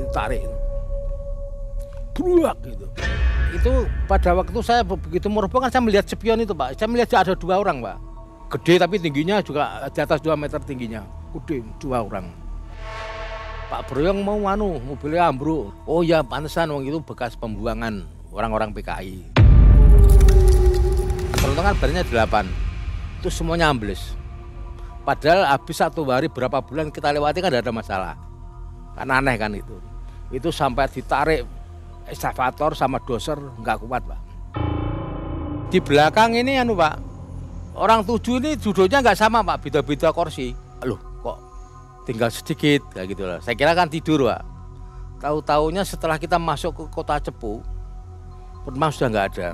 ditarik. Bruak gitu. Itu pada waktu saya begitu meroboh kan saya melihat spion itu Pak. Saya melihat ada 2 orang Pak. Gede tapi tingginya juga di atas 2 meter tingginya. Gede 2 orang. Pak Broyong mau mobilnya ambruk. Oh ya pantesan wong itu bekas pembuangan orang-orang PKI. Teruntung kan barunya 8. Itu semuanya ambles. Padahal habis 1 hari berapa bulan kita lewati kan tidak ada masalah. Kan aneh kan itu. Itu sampai ditarik ekskavator sama doser nggak kuat Pak. Di belakang ini Pak, orang 7 ini duduknya nggak sama Pak, beda-beda kursi. Loh kok tinggal sedikit kayak gitu lah. Saya kira kan tidur Pak. Tahu-taunya setelah kita masuk ke kota Cepu, penumpang sudah nggak ada.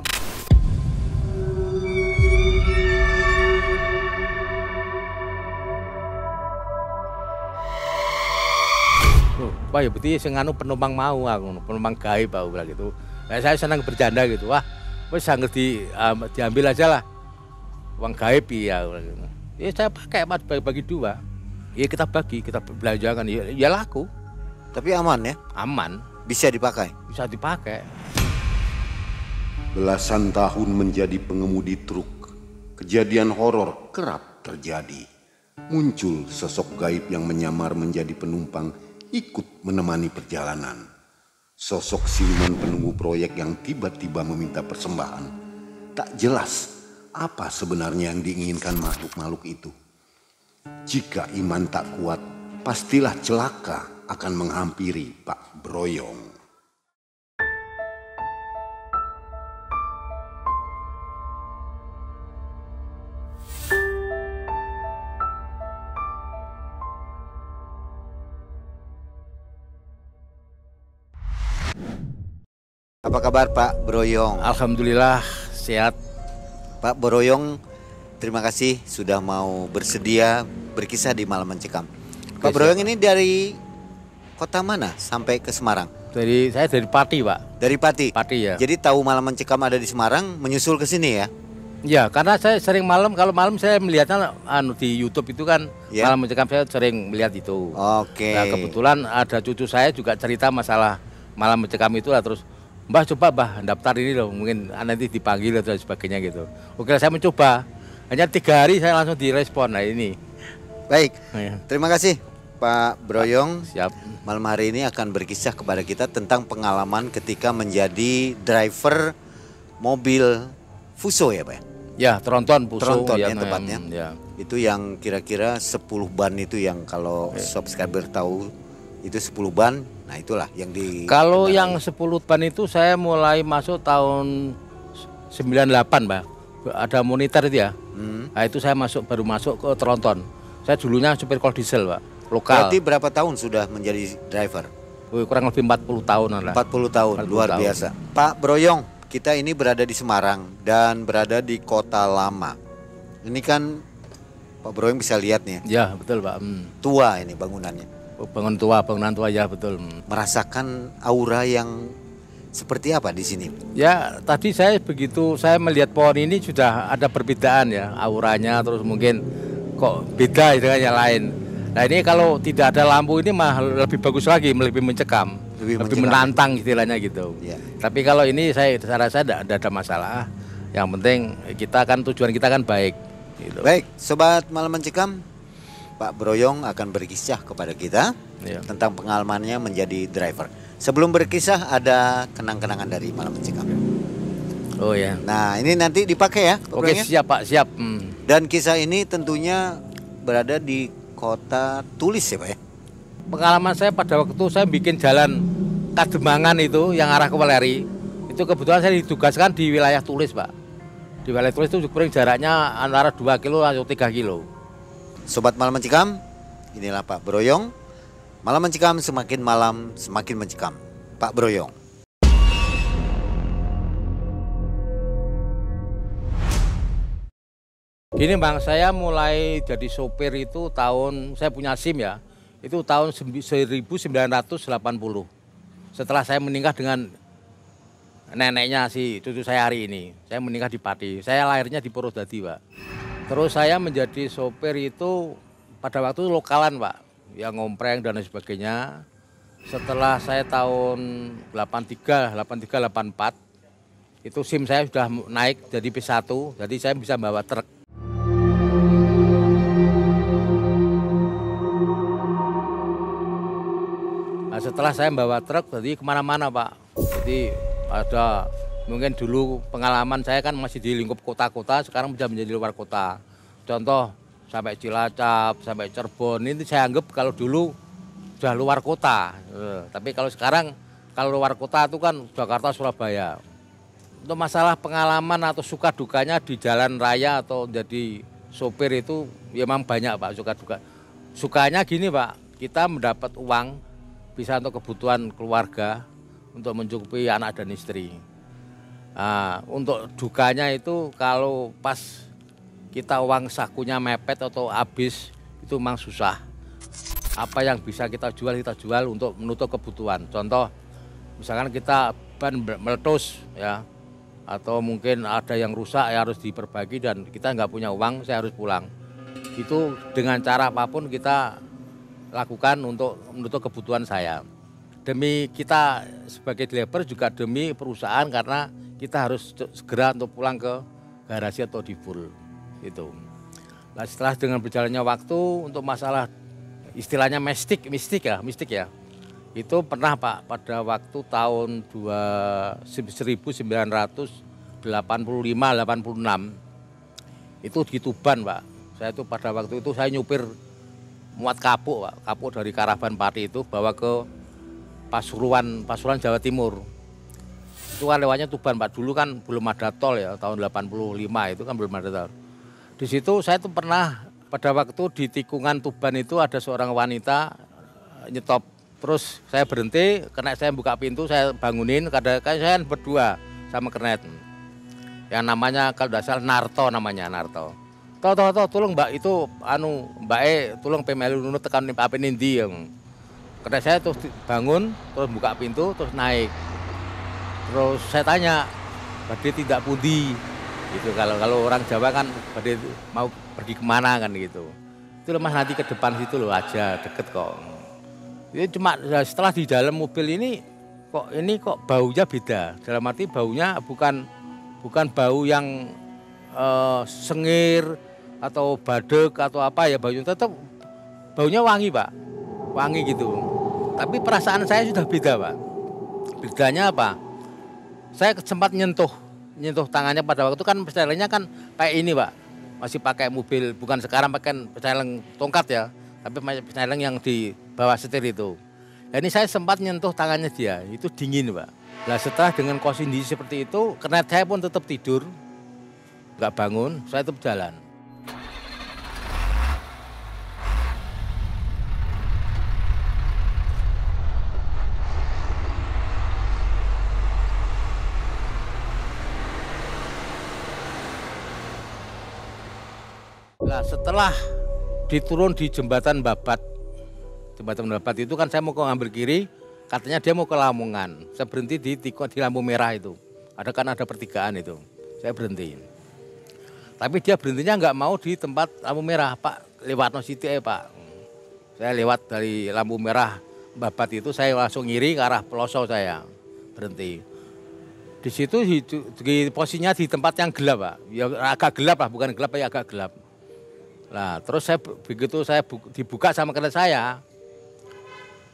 Wah ya berarti senganu penumpang mau aku, penumpang gaib aku bilang gitu. Nah, saya senang bercanda gitu. Wah, wes sangat diambil aja lah. Uang gaib ya. Ya saya pakai bagi 2. Ya kita bagi, kita belanjakan. Ya laku. Tapi aman ya? Aman. Bisa dipakai? Bisa dipakai. Belasan tahun menjadi pengemudi truk, kejadian horor kerap terjadi. Muncul sosok gaib yang menyamar menjadi penumpang ikut menemani perjalanan. Sosok siluman penunggu proyek yang tiba-tiba meminta persembahan. Tak jelas apa sebenarnya yang diinginkan makhluk-makhluk itu. Jika iman tak kuat, pastilah celaka akan menghampiri Pak Broyong. Apa kabar Pak Broyong? Alhamdulillah sehat. Pak Broyong, terima kasih sudah mau bersedia berkisah di Malam Mencekam. Pak Broyong ini dari kota mana sampai ke Semarang? Saya dari Pati Pak. Dari Pati? Pati ya. Jadi tahu Malam Mencekam ada di Semarang, menyusul ke sini ya? Ya karena saya sering kalau malam saya melihatnya di YouTube itu kan ya? Malam Mencekam saya sering melihat itu. Oke. Nah kebetulan ada cucu saya juga cerita masalah Malam Mencekam itu lah, terus Mbah coba Mbah daftar ini loh, mungkin nanti dipanggil dan sebagainya gitu. Oke saya mencoba, hanya 3 hari saya langsung direspon. Nah ini. Baik, Ya. terima kasih Pak Broyong. Siap. Malam hari ini akan berkisah kepada kita tentang pengalaman ketika menjadi driver mobil Fuso ya Pak? Ya Tronton Fuso. Tronton ya yang tepatnya. Ya. Itu yang kira-kira 10 ban itu yang kalau subscriber tahu itu 10 ban. Nah itulah yang di. Kalau yang 10 ban itu saya mulai masuk tahun 98 Mbak. Ada monitor itu ya. Nah itu saya baru masuk ke Tronton. Saya dulunya supir kol diesel Pak, lokal. Berarti berapa tahun sudah menjadi driver? Kurang lebih 40 tahunan lah. 40 tahun, 40 luar tahun. biasa. Pak Broyong, kita ini berada di Semarang dan berada di Kota Lama. Ini kan Pak Broyong bisa lihat nih. Ya betul Pak. Tua ini bangunannya. Bangunan tua ya betul. Merasakan aura yang seperti apa di sini? Ya tadi saya melihat pohon ini sudah ada perbedaan ya auranya, terus mungkin kok beda dengan yang lain. Nah ini kalau tidak ada lampu ini mah lebih bagus lagi, lebih mencekam, lebih menantang istilahnya gitu. Ya. Tapi kalau ini saya rasa tidak ada masalah. Yang penting tujuan kita kan baik. Gitu. Baik, sobat Malam Mencekam, Pak Broyong akan berkisah kepada kita tentang pengalamannya menjadi driver. Sebelum berkisah ada kenang-kenangan dari Malam Mencekam. Oh ya. Nah ini nanti dipakai ya Pak Oke Broyong? siap Pak, siap. Dan kisah ini tentunya berada di Kota Tulis ya Pak ya? Pengalaman saya pada waktu saya bikin jalan Kademangan itu yang arah ke Weleri, itu kebetulan saya ditugaskan di wilayah Tulis Pak. Di wilayah Tulis itu kurang jaraknya antara 2 kilo atau 3 kilo. Sobat Malam Mencekam, inilah Pak Broyong. Malam Mencekam, semakin malam semakin mencekam. Pak Broyong. Gini Bang, saya mulai jadi sopir itu saya punya SIM ya, itu tahun 1980. Setelah saya menikah dengan neneknya si cucu saya hari ini, saya menikah di Pati. Saya lahirnya di Purwodadi Pak. Terus saya menjadi sopir itu pada waktu lokalan Pak, yang ngompreng dan sebagainya. Setelah saya tahun 83, 84, itu SIM saya sudah naik jadi P1, jadi saya bisa bawa truk. Nah, setelah saya bawa truk, jadi kemana-mana Pak. Jadi ada mungkin dulu pengalaman saya kan masih di lingkup kota-kota, sekarang bisa menjadi luar kota. Contoh sampai Cilacap, sampai Cirebon, ini saya anggap kalau dulu sudah luar kota. Tapi kalau sekarang, kalau luar kota itu kan Jakarta, Surabaya. Untuk masalah pengalaman atau suka dukanya di jalan raya atau jadi sopir itu ya memang banyak Pak, suka duka. Sukanya gini Pak, kita mendapat uang bisa untuk kebutuhan keluarga, untuk mencukupi anak dan istri. Nah, untuk dukanya itu kalau pas kita uang sakunya mepet atau habis itu memang susah. Apa yang bisa kita jual untuk menutup kebutuhan. Contoh, misalkan kita ban meletus ya, atau mungkin ada yang rusak ya harus diperbaiki dan kita nggak punya uang, saya harus pulang. Itu dengan cara apapun kita lakukan untuk menutup kebutuhan saya. Demi kita sebagai driver juga demi perusahaan karena kita harus segera untuk pulang ke garasi atau di full itu. Nah, setelah dengan berjalannya waktu untuk masalah istilahnya mistik ya. Itu pernah Pak pada waktu tahun 1985-86 itu di Tuban Pak. Saya itu pada waktu itu saya nyupir muat kapuk Pak, kapuk dari Karavan Pati itu bawa ke Pasuruan Jawa Timur. Itu kan lewatnya Tuban Pak, dulu kan belum ada tol ya, tahun 85 itu kan belum ada tol. Di situ saya tuh pernah pada waktu di tikungan Tuban itu ada seorang wanita nyetop. Terus saya berhenti, karena saya buka pintu, saya bangunin, kadang saya berdua sama kernet. Yang namanya kalau tidak salah Narto namanya, Narto. Toh, tolong Mbak itu Mbak tolong pemelu nunu tekan apa nindi yang. Karena saya terus bangun, terus buka pintu, terus naik. Terus saya tanya, badhe tidak pundi? Gitu, kalau orang Jawa kan badhe mau pergi kemana kan gitu. Itu Mas nanti ke depan situ loh aja, deket kok. Itu cuma setelah di dalam mobil ini kok baunya beda. Dalam arti baunya bukan bau yang sengir atau badek atau apa ya, baunya tetap baunya wangi Pak, wangi gitu. Tapi perasaan saya sudah beda Pak. Bedanya apa? Saya sempat nyentuh tangannya pada waktu kan pecelengnya kan kayak ini Pak, masih pakai mobil, bukan sekarang pakai peceleng tongkat ya, tapi peceleng yang di bawah setir itu. Dan ini saya sempat nyentuh tangannya dia, itu dingin Pak. Nah setelah dengan kondisi seperti itu, kernet saya pun tetap tidur, nggak bangun, saya tetap jalan. Nah setelah diturun di jembatan Babat itu kan saya mau ngambil kiri, katanya dia mau ke Lamongan. Saya berhenti di lampu merah itu. Ada pertigaan itu, saya berhenti. Tapi dia berhentinya nggak mau di tempat lampu merah, Pak. Lewat Nositi Pak. Saya lewat dari lampu merah Babat itu, saya langsung ngiri ke arah Peloso saya berhenti. Di situ di posisinya di tempat yang gelap Pak. Ya agak gelap lah, bukan gelap ya agak gelap. Nah, terus begitu saya dibuka sama kernet saya,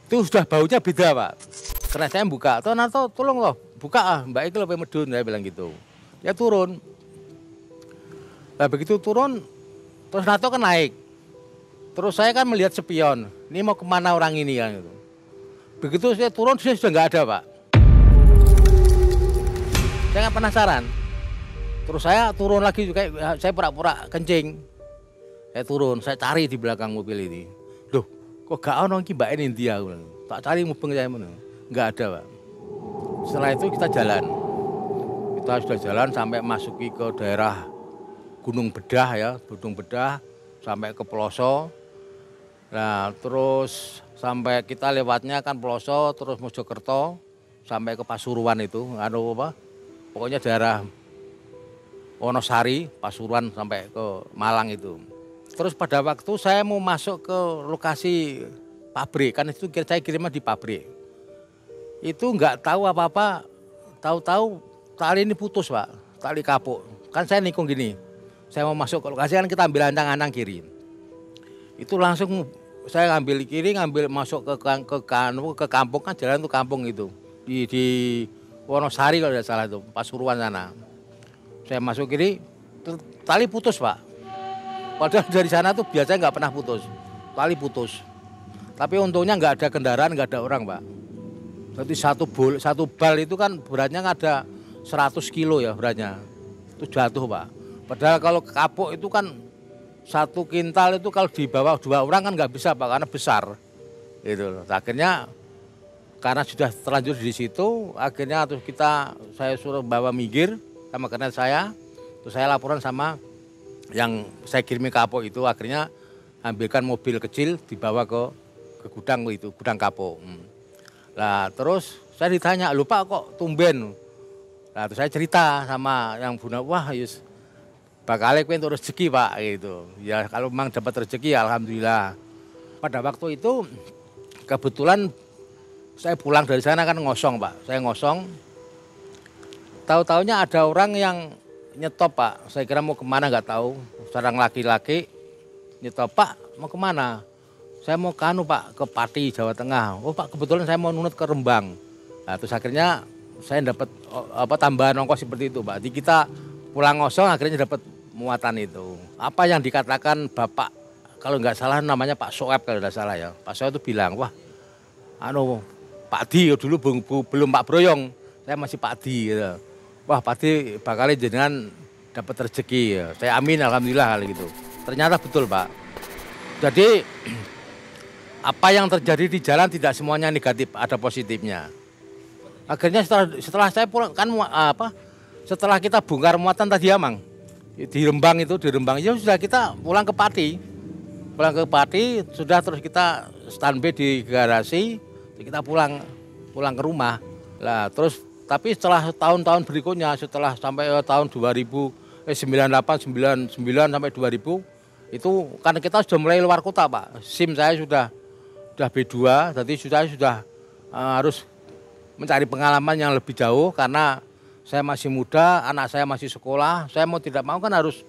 itu sudah baunya beda Pak. Kernet saya buka, Narto tolong loh, buka Mbak itu lebih medun, saya bilang gitu. Ya turun. Nah begitu turun, terus Narto kan naik. Terus saya kan melihat spion, ini mau kemana orang ini kan gitu. Begitu saya turun, dia sudah nggak ada Pak. Saya kan penasaran. Terus saya turun lagi juga, saya pura-pura kencing. Saya turun, saya cari di belakang mobil ini. Loh, kok gak ada Mbak India? Tak cari mubeng saya mana? Nggak ada Pak. Setelah itu kita jalan. Kita sudah jalan sampai masuki ke daerah Gunung Bedah ya, Gunung Bedah sampai ke Peloso. Nah, terus sampai kita lewatnya kan Peloso, terus Mojokerto sampai ke Pasuruan itu, pokoknya daerah Wonosari, Pasuruan sampai ke Malang itu. Terus pada waktu saya mau masuk ke lokasi pabrik, kan itu saya kirimnya di pabrik. Itu nggak tahu apa-apa, tahu-tahu tali ini putus Pak, tali kapuk. Kan saya nikung gini, saya mau masuk ke lokasi kan kita ambil ancang-ancang kiri. Itu langsung saya ngambil kiri, ngambil masuk ke kampung kan jalan tuh kampung itu. Di Wonosari kalau tidak salah itu, Pasuruan sana. Saya masuk kiri, tali putus Pak. Padahal dari sana tuh biasanya nggak pernah putus, tali putus. Tapi untungnya nggak ada kendaraan, nggak ada orang Pak. Jadi satu bal itu kan beratnya ada 100 kilo ya beratnya. Itu jatuh Pak. Padahal kalau kapuk itu kan 1 kintal itu kalau dibawa 2 orang kan nggak bisa Pak karena besar. Itu. Akhirnya karena sudah terlanjur di situ, akhirnya terus saya suruh bawa minggir sama kernet saya. Terus saya laporan sama yang saya kirimi kapuk itu, akhirnya ambilkan mobil kecil dibawa ke gudang itu, gudang kapuk. Lah terus saya ditanya, "Lho Pak kok tumben?" Nah terus saya cerita sama yang Buna, "Wah Yus, bakal kowe entuk rezeki Pak," gitu. Ya kalau memang dapat rezeki alhamdulillah. Pada waktu itu kebetulan saya pulang dari sana kan ngosong Pak. Saya ngosong. Tahu-taunya ada orang yang nyetop Pak. Saya kira mau kemana nggak tahu. Seorang laki-laki nyetop, "Pak mau kemana?" "Saya mau ke Pak, ke Pati, Jawa Tengah." "Oh Pak, kebetulan saya mau nunut ke Rembang." Nah, terus akhirnya saya dapat tambahan ongkos seperti itu Pak. Jadi kita pulang ngosong akhirnya dapat muatan itu. Apa yang dikatakan Bapak, kalau nggak salah namanya Pak Soeb kalau nggak salah ya. Pak Soeb itu bilang, "Wah, Pak Di dulu belum Pak Broyong, saya masih Pak Di." Gitu. "Wah Pak Di bakal jenengan dapat rezeki." Ya. Saya amin alhamdulillah gitu. Ternyata betul Pak. Jadi apa yang terjadi di jalan tidak semuanya negatif, ada positifnya. Akhirnya setelah saya pulang kan setelah kita bongkar muatan tadi ya Mang, di Rembang itu ya sudah kita pulang ke Pati. Pulang ke Pati sudah terus kita standby di garasi, kita pulang ke rumah. Lah terus tapi setelah tahun-tahun berikutnya, setelah sampai tahun 98, 99 sampai 2000 itu kan kita sudah mulai luar kota Pak. SIM saya sudah B2, jadi sudah harus mencari pengalaman yang lebih jauh karena saya masih muda, anak saya masih sekolah, saya mau tidak mau kan harus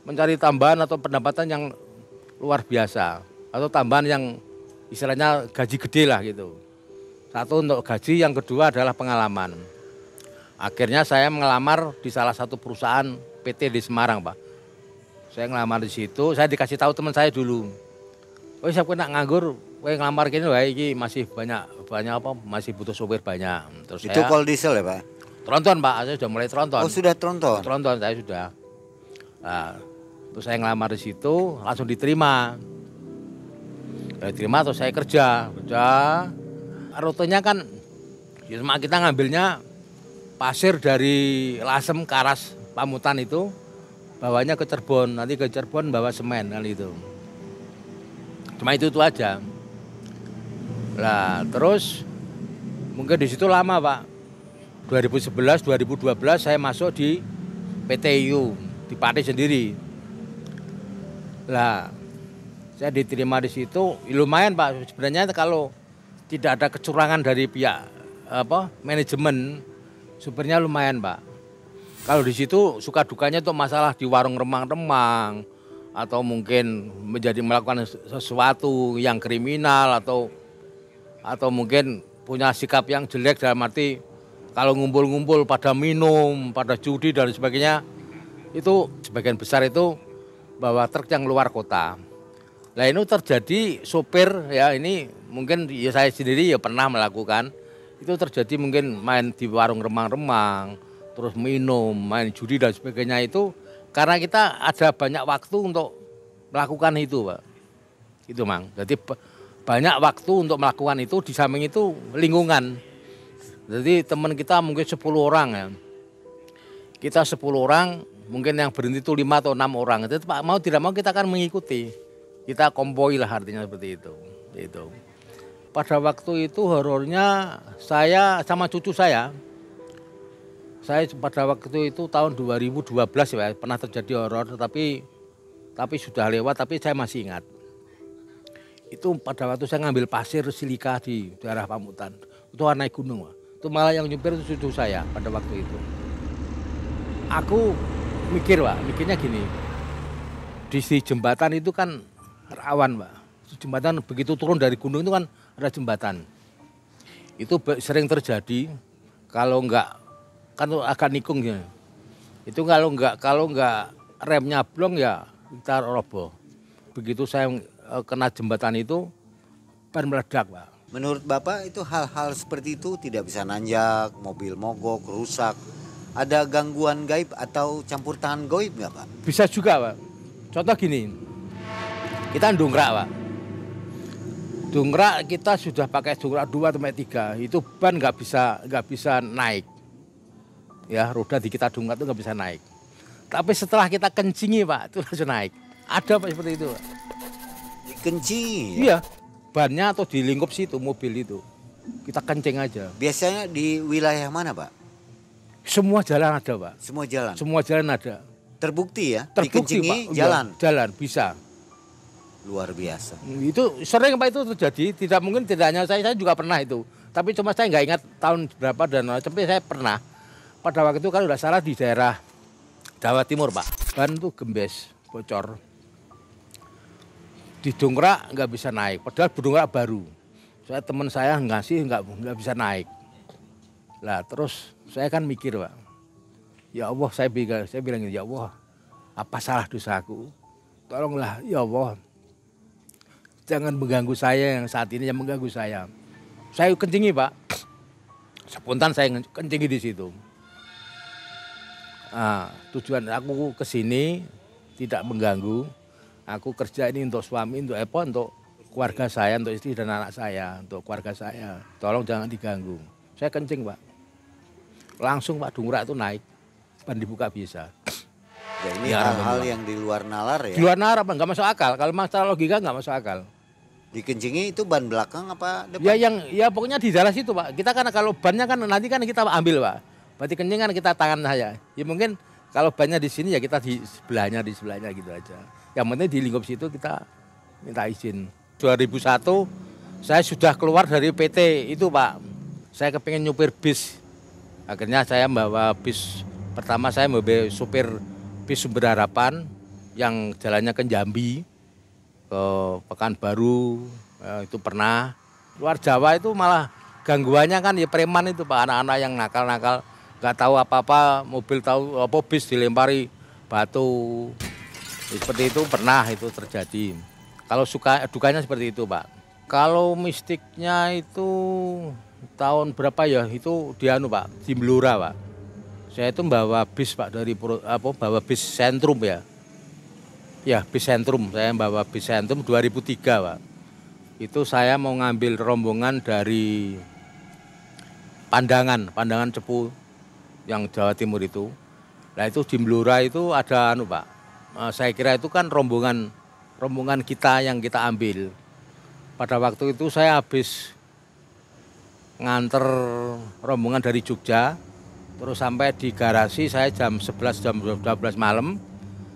mencari tambahan atau pendapatan yang luar biasa atau tambahan yang istilahnya gaji gede lah gitu. Satu untuk gaji, yang kedua adalah pengalaman. Akhirnya saya mengelamar di salah satu perusahaan PT di Semarang Pak. Saya ngelamar di situ, saya dikasih tahu teman saya dulu. "Oh saya nak nganggur, kowe ngelamar kene wae iki masih banyak masih butuh sopir banyak." Terus itu kol diesel ya Pak? Tronton Pak, saya sudah mulai tronton. Oh sudah tronton? Tronton saya sudah. Nah, terus saya ngelamar di situ langsung diterima. Diterima terus saya kerja. Rutenya kan cuma kita ngambilnya pasir dari Lasem, Karas, Pamutan itu bawanya ke Cirebon, nanti ke Cirebon bawa semen kan itu. Cuma itu aja. Lah terus mungkin di situ lama Pak. 2011, 2012 saya masuk di PTIU di Pati sendiri. Lah saya diterima di situ, lumayan Pak. Sebenarnya kalau tidak ada kecurangan dari pihak manajemen, supirnya lumayan Pak. Kalau di situ suka dukanya itu masalah di warung remang-remang atau mungkin melakukan sesuatu yang kriminal atau mungkin punya sikap yang jelek dalam arti kalau ngumpul-ngumpul pada minum, pada judi dan sebagainya, itu sebagian besar itu bawa truk yang luar kota. Nah ini terjadi sopir ya, ini mungkin ya saya sendiri ya pernah melakukan, itu terjadi mungkin main di warung remang-remang, terus minum, main judi dan sebagainya itu karena kita ada banyak waktu untuk melakukan itu Pak. Itu Mang, jadi banyak waktu untuk melakukan itu, di samping itu lingkungan. Jadi teman kita mungkin 10 orang ya. Kita 10 orang, mungkin yang berhenti itu 5 atau 6 orang. Itu Pak mau tidak mau kita akan mengikuti. Kita kompoi lah artinya seperti itu. Itu. Pada waktu itu horornya saya sama cucu saya. Saya pada waktu itu tahun 2012 ya pernah terjadi horor tapi sudah lewat tapi saya masih ingat. Itu pada waktu saya ngambil pasir silika di daerah Pamutan. Itu naik gunung Pak. Itu malah yang nyupir itu cucu saya pada waktu itu. Aku mikirnya gini, di jembatan itu kan rawan Pak. Jembatan begitu turun dari gunung itu kan ada jembatan. Itu sering terjadi kalau enggak, kan agak nikung ya. Itu kalau enggak remnya blong ya kita roboh. Begitu saya kena jembatan itu, ban meledak Pak. Menurut Bapak itu hal-hal seperti itu tidak bisa nanjak, mobil mogok, rusak. Ada gangguan gaib atau campur tangan gaib nggak Pak? Bisa juga Pak. Contoh gini, kita dongkrak Pak. Dongkrak kita sudah pakai dongkrak 2 sampai 3, itu ban nggak bisa naik. Ya roda di kita dongkrak itu nggak bisa naik. Tapi setelah kita kencingi Pak, itu langsung naik. Ada Pak seperti itu Pak. Dikencingi? Iya, bannya atau di lingkup situ mobil itu. Kita kencing aja. Biasanya di wilayah mana Pak? Semua jalan ada Pak. Semua jalan? Semua jalan ada. Terbukti ya? Terbukti dikencingi Pak. Jalan? Jalan, bisa. Luar biasa. Itu sering Pak itu terjadi, tidak mungkin tidak hanya saya juga pernah itu. Tapi cuma saya nggak ingat tahun berapa tapi saya pernah. Pada waktu itu kalau udah salah di daerah Jawa Timur Pak. Ban itu gembes, bocor. Didongkrak nggak bisa naik, padahal dongkrak baru. Saya teman saya ngasih nggak bisa naik. Lah terus saya kan mikir Pak, ya Allah saya bilang ya Allah, apa salah dosaku? Tolonglah ya Allah, jangan mengganggu saya yang saat ini yang mengganggu saya. Saya kencingi Pak, spontan saya kencingi di situ. Tujuan aku ke sini tidak mengganggu. Aku kerja ini untuk suami, untuk keluarga saya, untuk istri dan anak saya, untuk keluarga saya. Tolong jangan diganggu. Saya kencing Pak. Langsung Pak dongkrak itu naik, ban dibuka bisa. Ya, ini hal-hal yang di luar nalar ya? Di luar nalar Pak, nggak masuk akal. Kalau masalah logika nggak masuk akal. Dikencingi itu ban belakang apa depan? Ya pokoknya di dalam situ Pak. Kita kan kalau bannya kan nanti kan kita ambil Pak. Berarti kencing kan kita tangan saya. Ya mungkin kalau bannya di sini ya kita di sebelahnya gitu aja. Yang penting di lingkup situ kita minta izin. 2001 saya sudah keluar dari PT itu Pak. Saya kepengen nyupir bis. Akhirnya saya membawa bis. Pertama saya membawa supir bis Sumber Harapan yang jalannya ke Jambi, ke Pekanbaru, itu pernah. Luar Jawa itu malah gangguannya kan ya preman itu Pak, anak-anak yang nakal-nakal, nggak tahu apa-apa, mobil tahu apa bis dilempari batu. Seperti itu pernah itu terjadi. Kalau dukanya seperti itu Pak. Kalau mistiknya itu tahun berapa ya, itu di Pak, di Blora Pak. Saya itu bawa bis Pak dari bawa bis sentrum ya. Ya, bis sentrum. Saya bawa bis sentrum 2003 Pak. Itu saya mau ngambil rombongan dari Pandangan Cepu yang Jawa Timur itu. Nah itu di Blora itu ada Pak. Saya kira itu kan rombongan kita yang kita ambil. Pada waktu itu saya habis nganter rombongan dari Jogja, terus sampai di garasi saya jam 11 jam 12 malam.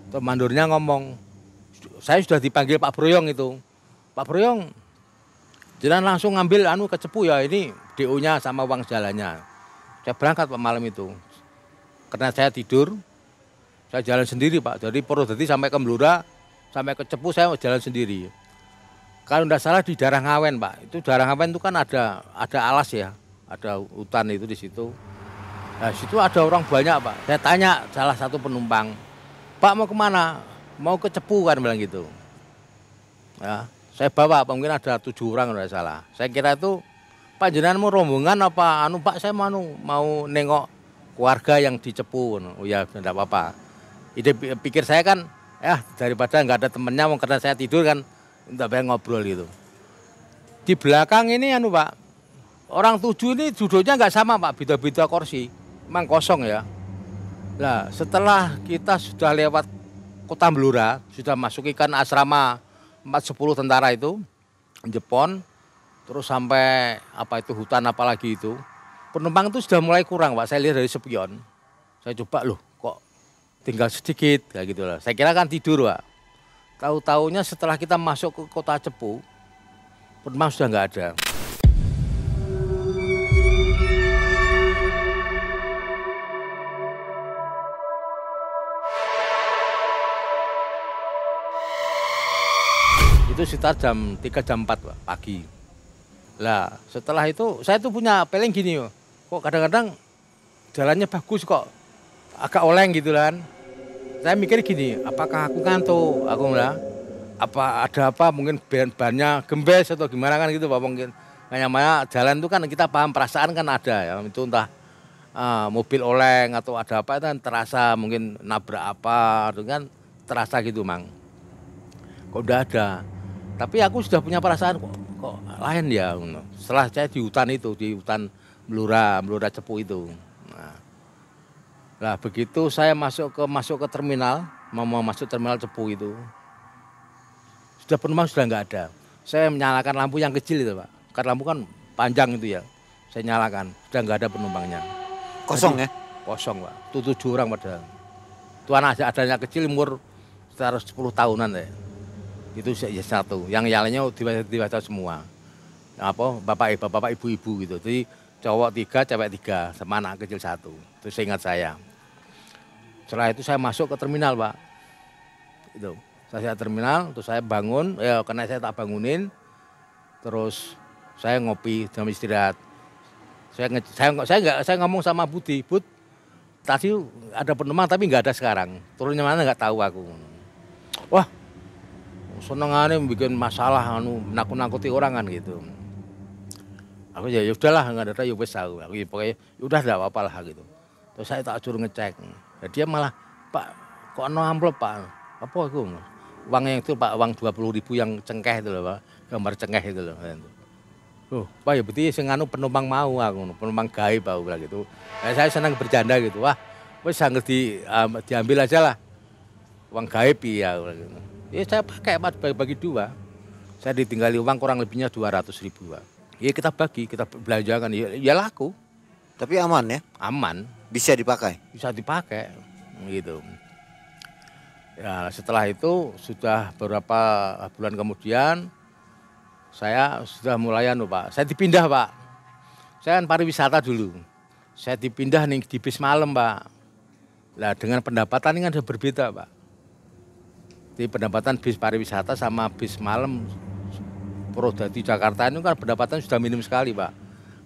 Terus mandornya ngomong, saya sudah dipanggil Pak Broyong itu. Pak Broyong, jangan langsung ngambil ke Cepu ya, ini DO-nya sama uang jalannya. Saya berangkat Pak malam itu. Karena saya tidur, saya jalan sendiri Pak. Dari Purwodadi sampai ke Blora, sampai ke Cepu saya jalan sendiri. Kalau tidak salah di daerah Ngawen Pak, itu daerah Ngawen itu kan ada alas ya, ada hutan itu di situ. Nah situ ada orang banyak Pak. Saya tanya salah satu penumpang, Pak mau kemana? Mau ke Cepu kan bilang gitu. Ya, saya bawa Pak, mungkin ada 7 orang kalau tidak salah. Saya kira itu Pak jenengan mau rombongan apa? Pak saya mau nengok keluarga yang di Cepu. Oh ya tidak apa-apa. Ide pikir saya kan, daripada nggak ada temennya, karena saya tidur kan. Tidak pengen ngobrol gitu. Di belakang ini Pak, orang 7 ini duduknya nggak sama Pak, beda-beda kursi, emang kosong ya. Nah setelah kita sudah lewat Kota Blora, sudah masuk ikan asrama 410 tentara itu, Jepon, terus sampai hutan apalagi itu, penumpang itu sudah mulai kurang Pak. Saya lihat dari spion, saya coba loh kok tinggal sedikit kayak gitu lah. Saya kira kan tidur Pak. Tahu-taunya setelah kita masuk ke Kota Cepu, penumpang sudah nggak ada. Itu sekitar jam 3 jam 4 Pak, pagi. Lah setelah itu saya tuh punya feeling gini, kok kadang-kadang jalannya bagus kok, agak oleng gitu kan. Saya mikir gini, apakah aku ngantuk? Aku bilang, apa ada apa mungkin bannya gembes atau gimana kan gitu Pak mungkin. Namanya jalan itu kan kita paham perasaan kan ada ya, itu entah mobil oleng atau ada apa itu kan terasa mungkin nabrak apa itu kan terasa gitu Mang. Kok udah ada. Tapi aku sudah punya perasaan kok lain ya. Setelah saya di hutan itu, di hutan Blora Cepu itu. Nah, begitu saya masuk ke terminal, mau masuk terminal Cepu itu. Sudah penumpang sudah nggak ada. Saya menyalakan lampu yang kecil itu Pak. Karena lampu kan panjang itu ya. Saya nyalakan, sudah nggak ada penumpangnya. Kosong. Jadi, ya? Kosong Pak, itu 7 orang padahal. Itu adanya kecil umur sekitar 10 tahunan ya. Itu ya satu, yang lainnya dewasa semua. Apa bapak ibu-ibu gitu. Jadi cowok 3, cewek 3, sama anak kecil 1. Itu seingat saya. Setelah itu saya masuk ke terminal Pak. Itu saya terminal, terus saya bangun, ya karena saya tak bangunin, terus saya ngopi jam istirahat. Saya ngomong sama Budi, Bud, tadi ada penumpang tapi nggak ada sekarang. Turunnya mana nggak tahu aku. Wah, senengannya bikin masalah, nakut-nakuti orang kan gitu. Aku ya udahlah nggak ada, ya wes aku pokoknya udah nggak apa-apa lah gitu. Terus saya tak suruh ngecek. Ya, dia malah, Pak, kok no amplop Pak? Apa aku? Uang yang itu Pak, uang 20.000 yang cengkeh itu loh Pak, gambar cengkeh itu loh. Pak ya berarti senganu penumpang mau aku, penumpang gaib aku bilang gitu. Nah, saya senang bercanda gitu, wah, wes sangat diambil aja lah, uang gaib ya. Gitu. Ya saya pakai Pak, bagi 2. Saya ditinggali uang kurang lebihnya 200.000 Pak. Ya kita bagi, kita belanjakan, ya laku. Tapi aman ya? Aman. Bisa dipakai? Bisa dipakai, gitu. Ya setelah itu sudah beberapa bulan kemudian saya sudah mulai Pak. Saya dipindah Pak. Saya kan pariwisata dulu. Saya dipindah nih di bis malam Pak. Nah dengan pendapatan ini kan sudah berbeda Pak. Jadi pendapatan bis pariwisata sama bis malam Purwodadi Jakarta itu kan pendapatan sudah minim sekali Pak.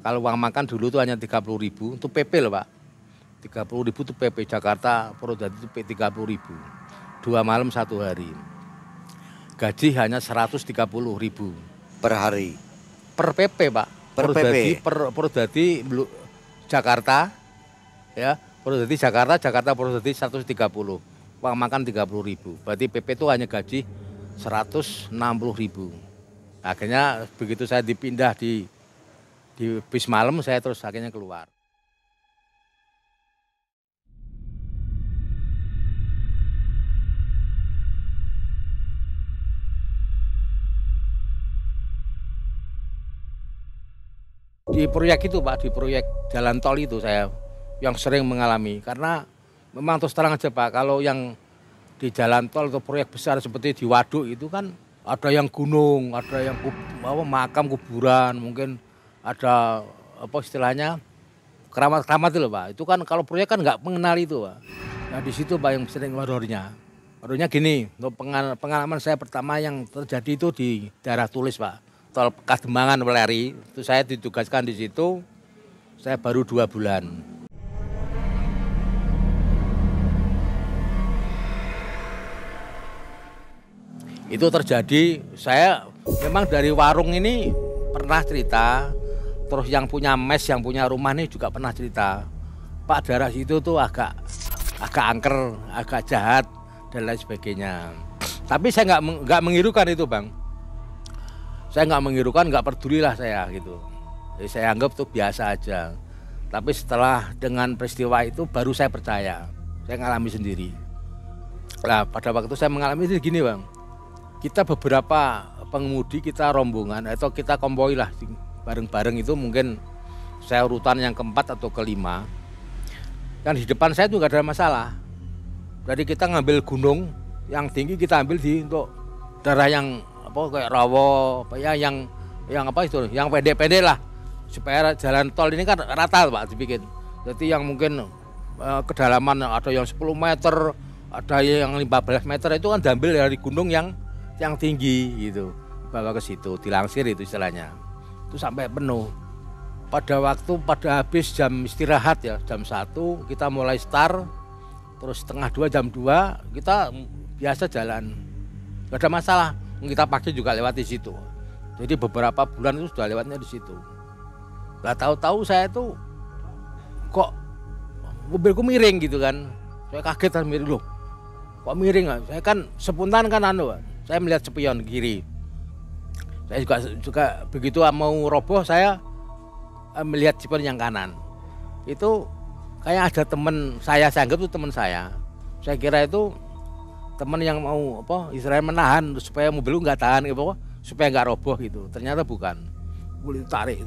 Kalau uang makan dulu itu hanya 30.000, itu PP loh Pak. 30.000 itu PP Jakarta Purwodadi itu 30.000. 2 malam 1 hari. Gaji hanya 130.000 per hari. Per PP Pak. Per PP. Purwodadi Jakarta ya. Purwodadi Jakarta Purwodadi 130. Uang makan 30.000. Berarti PP itu hanya gaji 160.000. Akhirnya begitu saya dipindah di bis malam, saya terus akhirnya keluar. Di proyek itu Pak, di proyek jalan tol itu saya yang sering mengalami. Karena memang terus terang aja Pak, kalau yang di jalan tol atau proyek besar seperti di Waduk itu kan ada yang gunung, ada yang makam kuburan, mungkin ada apa istilahnya keramat-keramat itu loh Pak. Itu kan kalau proyek kan nggak mengenal itu Pak. Nah di situ Pak yang sering horornya. Horornya gini, untuk pengalaman saya pertama yang terjadi itu di daerah Tulis Pak. Tol Kademangan Weleri, itu saya ditugaskan di situ, saya baru 2 bulan. Itu terjadi, saya memang dari warung ini pernah cerita, terus yang punya mes, yang punya rumah ini juga pernah cerita. Pak daerah situ tuh agak angker, agak jahat, dan lain sebagainya. Tapi saya nggak mengirukan itu Bang. Saya nggak mengirukan, nggak pedulilah saya gitu. Jadi saya anggap itu biasa aja. Tapi setelah dengan peristiwa itu baru saya percaya. Saya ngalami sendiri. Nah pada waktu saya mengalami itu gini Bang. Kita beberapa pengemudi, kita rombongan atau kita konvoi lah bareng-bareng itu mungkin saya urutan yang ke-4 atau ke-5. Kan di depan saya itu nggak ada masalah. Jadi kita ngambil gunung yang tinggi kita ambil untuk daerah yang apa kayak rawa, ya yang apa itu, yang pendek-pendek lah supaya jalan tol ini kan rata Pak dibikin. Jadi yang mungkin kedalaman ada yang 10 meter, ada yang 15 meter itu kan diambil dari gunung yang tiang tinggi gitu, bawa ke situ, dilangsir itu istilahnya. Itu sampai penuh. Pada habis jam istirahat ya, jam 1 kita mulai start, terus setengah 2 jam 2 kita biasa jalan, gak ada masalah. Kita pagi juga lewat di situ. Jadi beberapa bulan itu sudah lewatnya di situ. Lah tahu-tahu saya tuh kok mobilku miring gitu kan. Saya kaget kan, miring loh. Kok miring? Saya kan spontan kan saya melihat spion kiri. Saya juga begitu mau roboh saya melihat spion yang kanan. Itu kayak ada teman saya anggap itu teman saya. Saya kira itu teman yang mau istilahnya menahan supaya mobil nggak tahan gitu, supaya nggak roboh gitu. Ternyata bukan. Boleh tarik.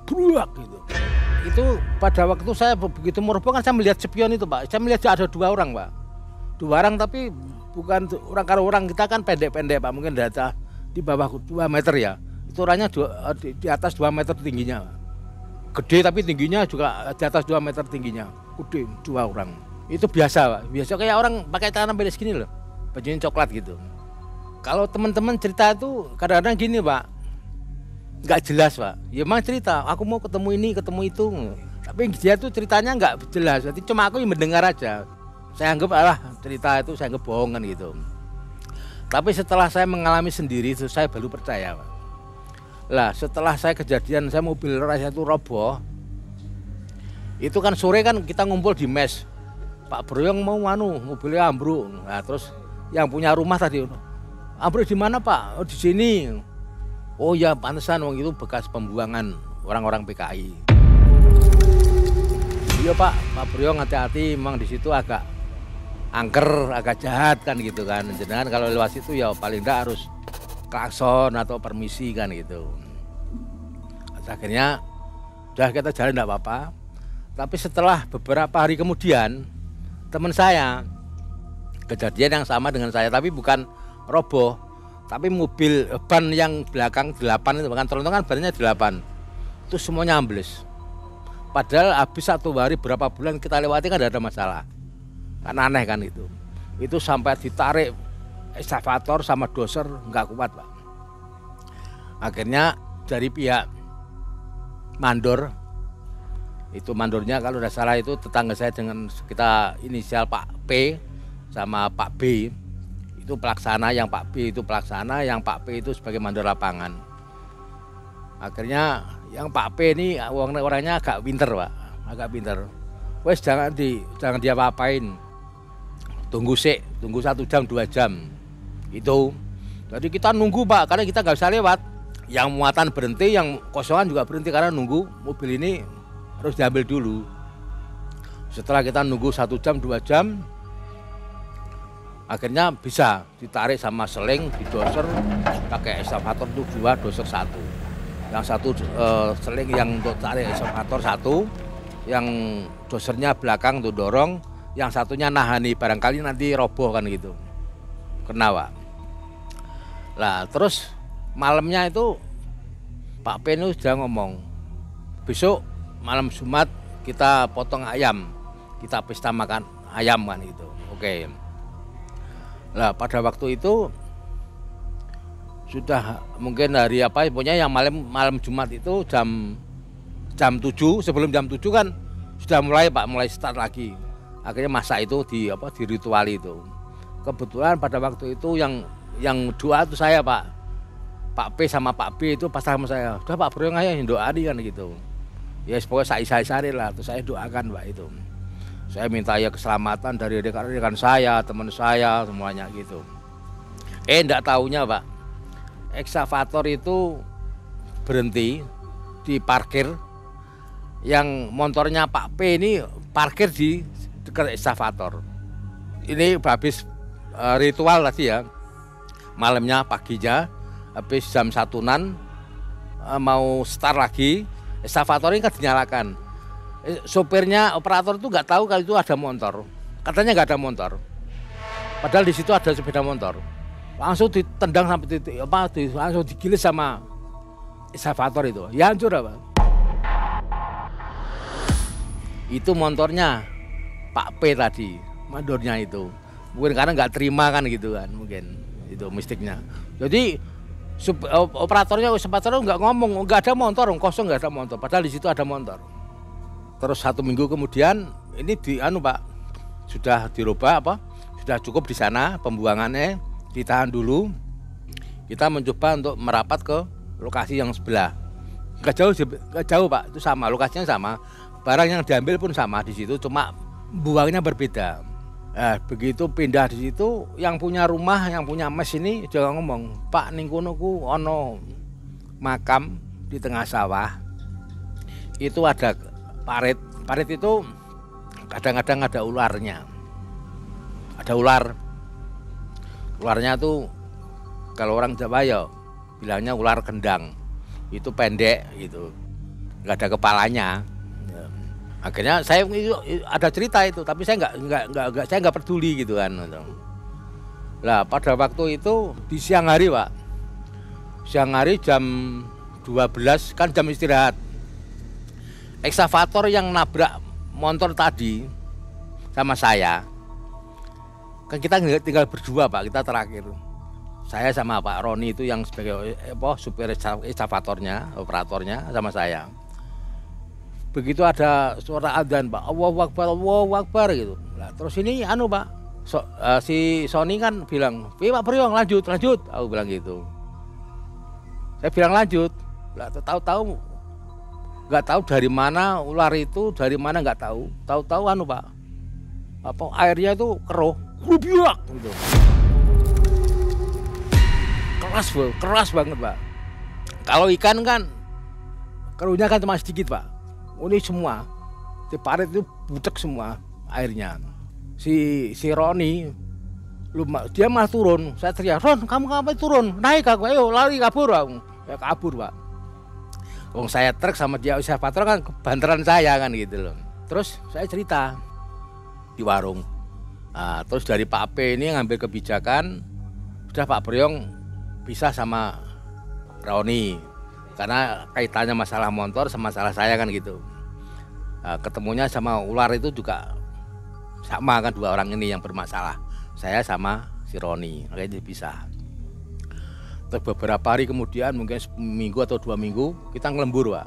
Bruak gitu. Itu pada waktu saya begitu meroboh kan saya melihat spion itu, Pak. Saya melihat ada 2 orang, Pak. 2 orang tapi bukan orang, kalau orang kita kan pendek-pendek, Pak. Mungkin data di bawah 2 meter ya. Itu orangnya di atas 2 meter tingginya. Gede tapi tingginya juga di atas 2 meter tingginya. Gede 2 orang. Itu biasa, Pak. Biasa kayak orang pakai celana pendek segini loh. Bajunya coklat gitu. Kalau teman-teman cerita itu kadang-kadang gini, Pak. Nggak jelas, Pak. Ya memang cerita, aku mau ketemu ini, ketemu itu. Tapi dia tuh ceritanya nggak jelas. Jadi cuma aku yang mendengar aja. Saya anggap cerita itu saya anggap bohongan gitu. Tapi setelah saya mengalami sendiri itu saya baru percaya, Pak. Lah setelah saya kejadian saya mobil saya itu roboh. Itu kan sore kan kita ngumpul di mes. Pak Broyong mau mobilnya ambruk. Nah terus yang punya rumah tadi, ambruk di mana, Pak? Oh di sini. Oh ya pantesan wong itu bekas pembuangan orang-orang PKI. Iya Pak Broyong hati-hati, memang di situ agak angker, agak jahat kan gitu kan. Jangan kalau lewat situ ya paling enggak harus klakson atau permisi kan gitu. Akhirnya udah kita jalan enggak apa-apa. Tapi setelah beberapa hari kemudian teman saya kejadian yang sama dengan saya, tapi bukan roboh, tapi mobil ban yang belakang 8 itu, bahkan tronton kan bannya 8 itu semuanya ambles. Padahal habis 1 hari berapa bulan kita lewati kan tidak ada masalah. Kan aneh kan itu. Itu sampai ditarik ekskavator sama doser nggak kuat, Pak. Akhirnya dari pihak mandor, itu mandornya kalau tidak salah itu tetangga saya dengan kita inisial Pak P sama Pak B. Itu pelaksana, yang Pak B itu pelaksana, yang Pak P itu sebagai mandor lapangan. Akhirnya yang Pak P ini orangnya agak pinter, Pak, agak pinter. Wes jangan dia apa-apain. Tunggu 1 jam 2 jam. Itu. Jadi kita nunggu, Pak, karena kita nggak bisa lewat. Yang muatan berhenti, yang kosongan juga berhenti karena nunggu mobil ini harus diambil dulu. Setelah kita nunggu 1 jam 2 jam, akhirnya bisa ditarik sama seling, didoser pakai ekskavator itu 2, doser 1. Yang 1 seling yang untuk tarik ekskavator 1, yang dosernya belakang untuk dorong, yang satunya nahani barangkali nanti roboh kan gitu. Kena, Pak. Lah terus malamnya itu Pak P itu sudah ngomong, besok malam Jumat kita potong ayam, kita pesta makan ayam kan gitu. Oke. Lah pada waktu itu sudah mungkin hari apa, pokoknya yang malam Jumat itu jam 7, sebelum jam 7 kan sudah mulai, Pak, mulai start lagi. Akhirnya masa itu di ritual itu. Kebetulan pada waktu itu yang doa itu saya, Pak P sama Pak B itu pas sama saya. Udah Pak Broyong aja yang doa kan gitu. Ya pokoknya saya lah, terus saya doakan, Pak, itu. Saya minta ya keselamatan dari rekan-rekan saya, teman saya, semuanya gitu. Enggak taunya, Pak, ekskavator itu berhenti di parkir. Yang motornya Pak P ini parkir di dekat ekskavator. Ini habis ritual tadi ya. Malamnya, paginya, habis jam 1-an mau start lagi. Ekskavator ini kan dinyalakan. Sopirnya, operator itu nggak tahu kalau itu ada motor. Katanya nggak ada motor. Padahal di situ ada sepeda motor. Langsung ditendang sampai langsung digilis sama ekskavator itu. Ya hancur, Pak. Itu motornya Pak P tadi, mandornya itu. Mungkin karena nggak terima kan gitu kan mungkin. itu mistiknya. Jadi operatornya nggak ngomong, nggak ada motor, kosong, nggak ada motor. Padahal di situ ada motor. Terus 1 minggu kemudian ini Pak sudah dirubah sudah cukup di sana pembuangannya, ditahan dulu. Kita mencoba untuk merapat ke lokasi yang sebelah. Nggak jauh Pak, itu sama, lokasinya sama. Barang yang diambil pun sama di situ, cuma buangnya berbeda. Begitu pindah di situ, yang punya rumah, yang punya mes ini jangan ngomong, Pak ning kono ku ono makam di tengah sawah. Itu ada parit. Parit itu kadang-kadang ada ularnya. Ada ular. Ularnya tuh kalau orang Jawa ya bilangnya ular kendang. Itu pendek gitu. Enggak ada kepalanya. Akhirnya saya ada cerita itu, tapi saya nggak peduli gitu kan. Lah pada waktu itu di siang hari Pak, siang hari jam 12 kan jam istirahat. Ekskavator yang nabrak motor tadi sama saya, kan kita tinggal berdua Pak, kita terakhir. Saya sama Pak Roni itu yang sebagai supir ekskavatornya, operatornya sama saya. Begitu ada suara adzan Pak, Allahu Akbar gitu. Nah, terus ini Pak, si Sony kan bilang, Pak Broyong lanjut, aku bilang gitu. Saya bilang lanjut, lah tahu-tahu nggak tahu dari mana ular itu, dari mana nggak tahu. Tahu-tahu Pak, airnya itu keruh, rubiak gitu. Keras banget Pak. Kalau ikan kan keruhnya kan cuma sedikit Pak. Ini semua di parit itu butek semua airnya. Si Roni dia malah turun. Saya teriak, Ron, kamu ngapain turun? Naik aku, ayo lari kabur aku. Ya kabur Pak. Wong saya truk sama dia usaha patrol kan kebanteran saya kan gitu loh. Terus saya cerita di warung. Nah, terus dari Pak P ini ngambil kebijakan, sudah Pak Broyong pisah sama Roni. Karena kaitannya masalah motor sama masalah saya kan gitu. Nah, ketemunya sama ular itu juga sama kan, 2 orang ini yang bermasalah. Saya sama si Roni, makanya dipisah. Terus beberapa hari kemudian, mungkin 1 minggu atau 2 minggu, kita ngelembur Pak.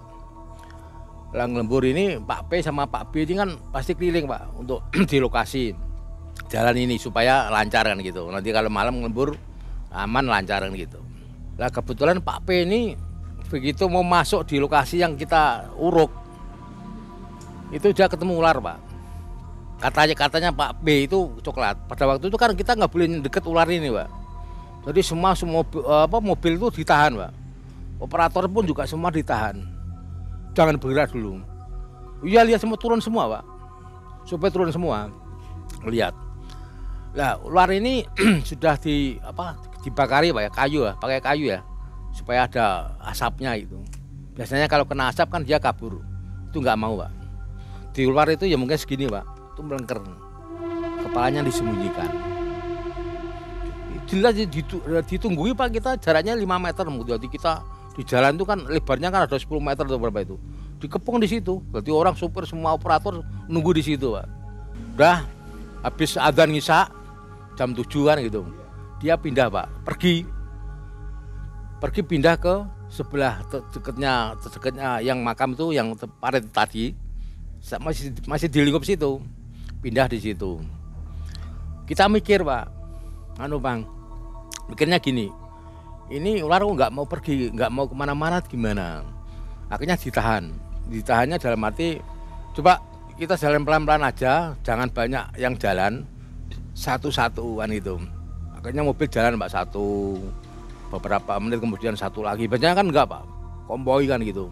Ngelembur ini Pak P sama Pak B ini kan pasti keliling Pak untuk di lokasi jalan ini supaya lancar kan gitu. Nanti kalau malam ngelembur aman, lancar kan gitu. Lah kebetulan Pak P ini begitu mau masuk di lokasi yang kita uruk, itu dia ketemu ular Pak. Katanya Pak B itu coklat. Pada waktu itu kan kita nggak boleh deket ular ini Pak. Jadi semua mobil itu ditahan Pak. Operator pun juga semua ditahan. Jangan bergerak dulu. Iya lihat semua turun semua Pak. Supaya turun semua. Lihat. Nah ular ini sudah dibakari Pak ya, kayu ya, pakai kayu ya. Supaya ada asapnya itu. Biasanya kalau kena asap kan dia kabur. Itu nggak mau Pak. Di luar itu ya mungkin segini Pak. Itu melengker. Kepalanya disembunyikan. Jelas ditunggui Pak, kita jaraknya 5 meter. Jadi kita di jalan itu kan lebarnya kan ada 10 meter atau berapa itu. Dikepung di situ. Berarti orang supir semua operator nunggu di situ Pak. Udah habis adzan Isya jam 7 kan gitu. Dia pindah Pak, pergi pindah ke sebelah dekatnya yang makam itu, yang parit tadi masih di lingkup situ, pindah di situ. Kita mikir Pak, Bang, mikirnya gini, ini ular nggak mau pergi, nggak mau kemana-mana gimana? Akhirnya ditahannya dalam arti, coba kita jalan pelan-pelan aja, jangan banyak yang jalan, satu-satu kan itu. Akhirnya mobil jalan Pak, satu, beberapa menit kemudian satu lagi, biasanya kan enggak Pak, konvoi kan gitu.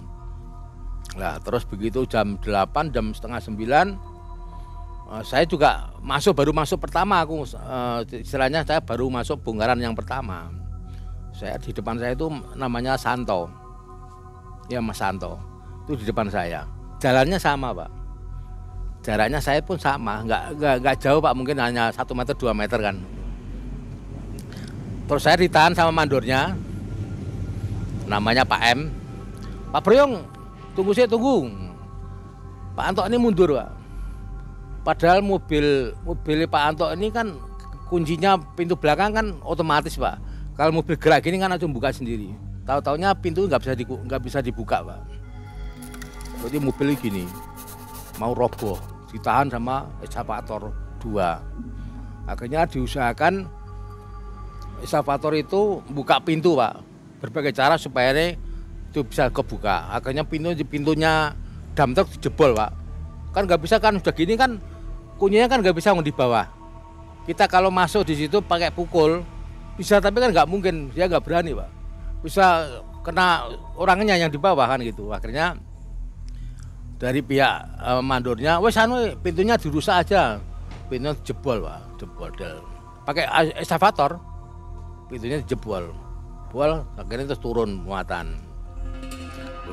Nah terus begitu jam 8, jam setengah 9, saya juga baru masuk pertama aku, istilahnya saya baru masuk bongkaran yang pertama. Saya di depan saya itu namanya Santo, ya Mas Santo, itu di depan saya. Jalannya sama Pak, jaraknya saya pun sama, nggak jauh Pak, mungkin hanya 1 meter 2 meter kan. Terus saya ditahan sama mandornya, namanya Pak M. Pak Broyong, tunggu. Pak Anto ini mundur Pak. Padahal mobil Pak Anto ini kan kuncinya pintu belakang kan otomatis Pak. Kalau mobil gerak gini kan langsung buka sendiri. Tahu-taunya pintu nggak bisa dibuka Pak. Jadi mobil gini mau roboh, ditahan sama eskavator 2. Akhirnya diusahakan eskavator itu buka pintu Pak. Berbagai cara supaya itu bisa kebuka. Akhirnya pintunya dam truk dijebol Pak. Kan nggak bisa kan udah gini kan kuncinya kan nggak bisa di bawah. Kita kalau masuk di situ pakai pukul bisa, tapi kan nggak mungkin, dia nggak berani Pak. Bisa kena orangnya yang di bawah kan gitu. Akhirnya dari pihak mandornya, wes pintunya dirusak aja, pintunya jebol Pak, jebol. Pakai eskavator, pintunya jebol, akhirnya terus turun muatan.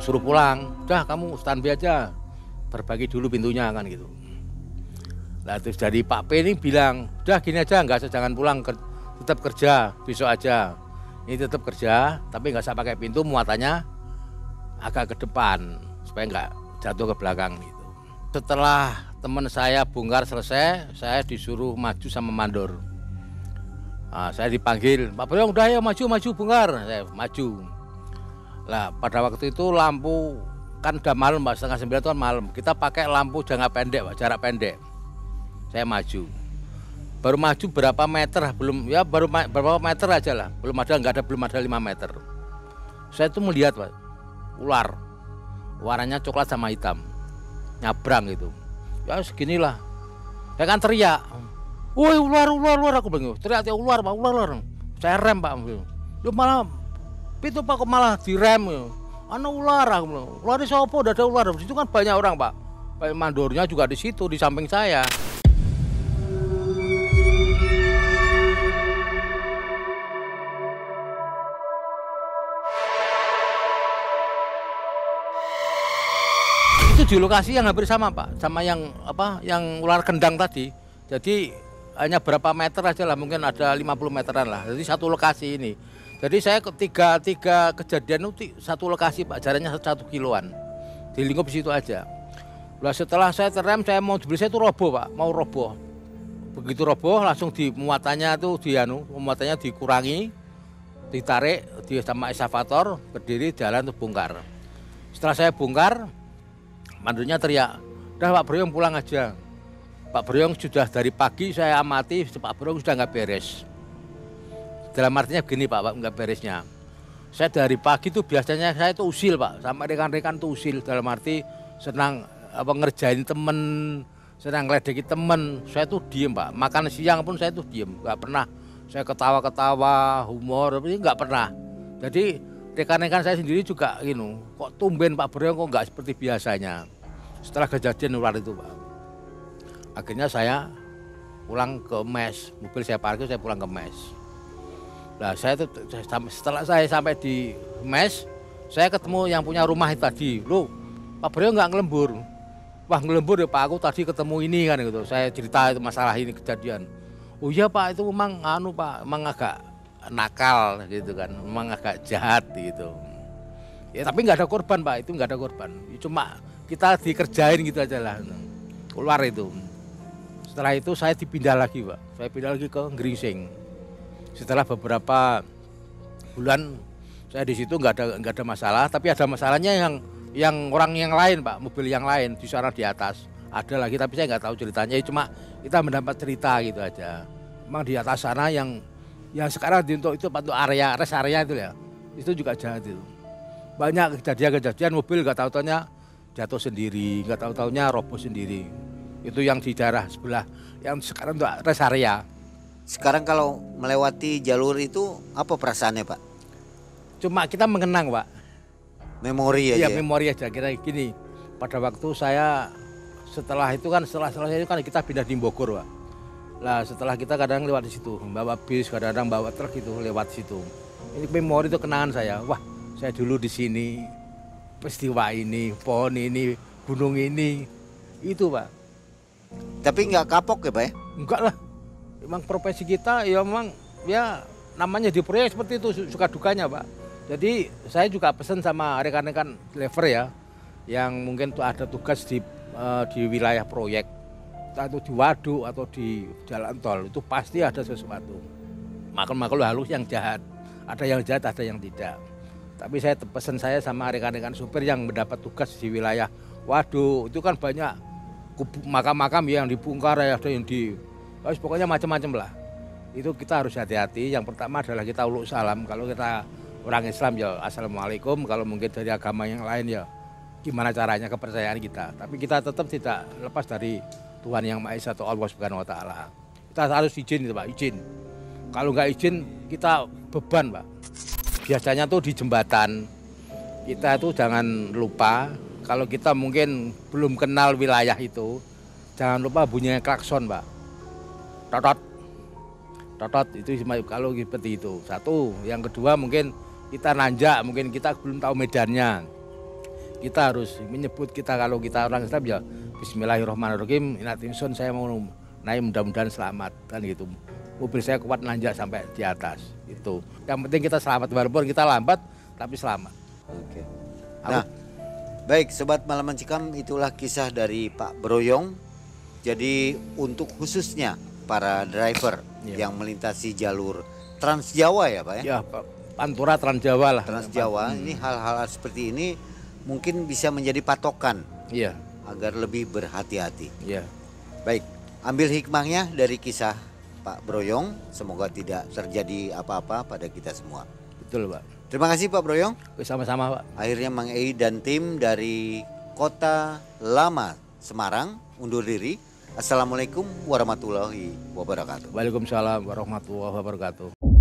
Suruh pulang, udah kamu standby aja, berbagi dulu pintunya kan gitu. Nah terus dari Pak P ini bilang, udah gini aja, jangan pulang, tetap kerja, besok aja. Ini tetap kerja, tapi nggak usah pakai pintu, muatannya agak ke depan, supaya nggak jatuh ke belakang gitu. Setelah teman saya bongkar selesai, saya disuruh maju sama mandor. Nah, saya dipanggil, Pak Broyong udah ya maju bongkar, saya maju. Lah pada waktu itu lampu kan udah malam Pak, 8:30 itu kan malam. Kita pakai lampu jangka pendek Pak, jarak pendek. Saya maju. Baru maju berapa meter, baru berapa meter aja lah. Belum ada 5 meter. Saya itu melihat Pak, ular. Warnanya coklat sama hitam. Nyabrang gitu. Ya seginilah. Saya kan teriak. Woi ular aku bilang. Teriak ular Pak, ular. Saya rem Pak. Lu malah itu Pak kok malah direm ya. Ular aku bilang. Ular di sopo udah ada ular. Di situ kan banyak orang Pak. Pak mandornya juga di situ di samping saya. Itu di lokasi yang hampir sama Pak, sama yang ular kendang tadi. Jadi hanya berapa meter aja lah, mungkin ada 50 meteran lah. Jadi satu lokasi ini. Jadi saya tiga kejadian itu satu lokasi Pak, jaraknya 1 kiloan. Di lingkup situ aja. Nah, setelah saya terrem, saya mau beli, saya itu roboh Pak, mau roboh. Begitu roboh langsung muatannya dikurangi, ditarik sama eskavator, berdiri jalan untuk bongkar. Setelah saya bongkar, mandornya teriak, udah Pak Broyong pulang aja. Pak Broyong sudah dari pagi saya amati, Pak Broyong sudah nggak beres. Dalam artinya begini Pak, nggak beresnya. Saya dari pagi tuh biasanya saya tuh usil Pak, sama rekan-rekan tuh usil. Dalam arti senang ngerjain temen, senang ngeledeki temen. Saya tuh diem Pak, makan siang pun saya tuh diem, nggak pernah. Saya ketawa-ketawa, humor, tapi nggak pernah. Jadi rekan-rekan saya sendiri juga kok tumben Pak Broyong kok nggak seperti biasanya. Setelah kejadian ular itu Pak, akhirnya saya pulang ke mes, mobil saya parkir, saya pulang ke mes. Nah setelah saya sampai di mes, saya ketemu yang punya rumah itu tadi. Loh Pak Broyong nggak ngelembur? Wah ngelembur ya Pak, aku tadi ketemu ini kan gitu. Saya cerita itu masalah ini kejadian. Oh iya Pak, itu memang Pak, memang agak nakal gitu kan, memang agak jahat gitu. Ya tapi nggak ada korban Pak, itu nggak ada korban. Cuma kita dikerjain gitu aja lah, ular itu. Setelah itu saya dipindah lagi Pak, saya pindah lagi ke Gringsing. Setelah beberapa bulan saya di situ nggak ada masalah, tapi ada masalahnya yang orang yang lain Pak, mobil yang lain di sana di atas ada lagi, tapi saya nggak tahu ceritanya. Cuma kita mendapat cerita gitu aja. Memang di atas sana yang sekarang untuk rest area itu ya, itu juga jahat itu. Banyak kejadian mobil nggak tahu-taunya jatuh sendiri, nggak tahu-taunya roboh sendiri. Itu yang di daerah sebelah, yang sekarang untuk rest area. Sekarang kalau melewati jalur itu apa perasaannya Pak? Cuma kita mengenang Pak. Memori aja. Iya memori aja. Kira gini, pada waktu saya setelah itu kan kita pindah di Bogor Pak. Lah setelah kita kadang lewat di situ, bawa bis, kadang-kadang bawa truk itu lewat situ. Ini memori itu kenangan saya. Wah, saya dulu di sini, peristiwa ini, pohon ini, gunung ini, itu Pak. Tapi nggak kapok ya Pak ya? Enggak lah. Memang profesi kita ya memang ya namanya di proyek seperti itu, suka dukanya Pak. Jadi saya juga pesan sama rekan-rekan driver ya, yang mungkin tuh ada tugas di wilayah proyek. entah itu di waduk atau di jalan tol, itu pasti ada sesuatu. Makhluk-makhluk halus yang jahat. Ada yang jahat, ada yang tidak. Tapi pesan saya sama rekan-rekan supir yang mendapat tugas di wilayah waduk, itu kan banyak makam-makam yang dibongkar, ada yang pokoknya macam-macam lah. Itu kita harus hati-hati. Yang pertama adalah kita uluk salam. Kalau kita orang Islam ya assalamualaikum. Kalau mungkin dari agama yang lain ya gimana caranya kepercayaan kita. Tapi kita tetap tidak lepas dari Tuhan Yang Maha Esa atau Allah Subhanahu Wa Taala. Kita harus izin itu Pak, izin. Kalau nggak izin kita beban Pak. Biasanya tuh di jembatan kita tuh jangan lupa kalau kita mungkin belum kenal wilayah itu, jangan lupa bunyinya klakson Pak. Totot, totot itu kalau seperti itu. Satu, yang kedua mungkin kita nanjak, mungkin kita belum tahu medannya. Kita harus menyebut kalau kita orang Islam ya Bismillahirrahmanirrahim. Inatinson saya mau naik mudah-mudahan selamat kan gitu. Mobil saya kuat nanjak sampai di atas itu. Yang penting kita selamat walaupun kita lambat tapi selamat. Oke. Nah, baik Sobat Malam Mencekam, itulah kisah dari Pak Broyong. Jadi untuk khususnya para driver yang melintasi jalur Trans Jawa ya Pak ya? Ya Pantura Trans Jawa lah. Trans Jawa ini hal-hal seperti ini mungkin bisa menjadi patokan agar lebih berhati-hati. Baik, ambil hikmahnya dari kisah Pak Broyong, semoga tidak terjadi apa-apa pada kita semua. Betul Pak. Terima kasih Pak Broyong. Sama-sama Pak. Akhirnya Mang Ei dan tim dari Kota Lama Semarang undur diri. Assalamualaikum warahmatullahi wabarakatuh. Waalaikumsalam warahmatullahi wabarakatuh.